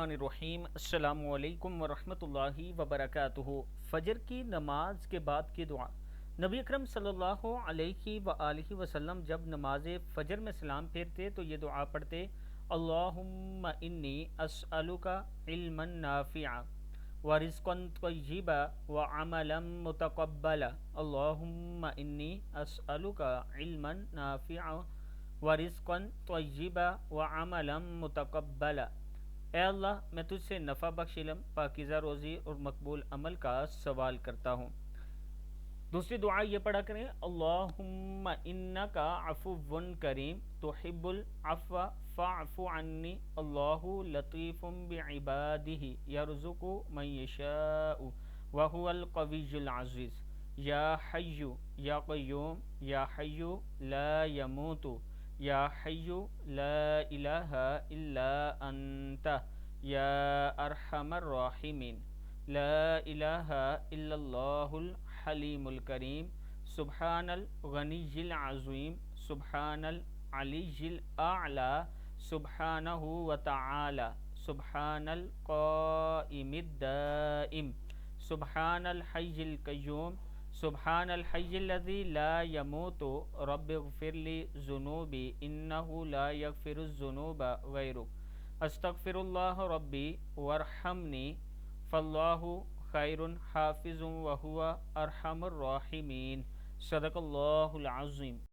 الرحمن الرحیم۔ السلام علیکم ورحمۃ اللہ وبرکاتہ۔ فجر کی نماز کے بعد کی دعا۔ نبی اکرم صلی اللہ علیہ وآلہ وسلم جب نماز فجر میں سلام پھیرتے تو یہ دعا پڑھتے: اللہم انی اسألک علما نافعا ورزقا طیبا وعملا متقبلا۔ اللہم انی اسألک علما نافعا ورزقا طیبا وعملا متقبلا۔ اے اللہ، میں تجھ سے نفع بخش علم، پاکیزہ روزی اور مقبول عمل کا سوال کرتا ہوں۔ دوسری دعا یہ پڑھا کریں: اللہم انکا عفو کریم تحب العفو فاعف عنی۔ اللہ لطیف بعبادہ یرزق من یشاء وہو القوی العزیز۔ یا حی یا قیوم یا حی لا یموت یا حی لا الہ الا انت یا ارحم الراحمین۔ لا الہ الا اللہ الحلیم الکریم۔ سبحان الغنی العظیم، سبحان العلی الاعلی، سبحانہ وتعالی، سبحان القائم الدائم، سبحان الحی القیوم، سبحان الحی الذی لا یموت۔ رب اغفر لی ذنوبی انہ لا یغفر الذنوب غیرک۔ استغفر اللہ ربی وارحمنی فاللہ خیر حافظ وہو ارحم الراحمین۔ صدق اللہ العظیم۔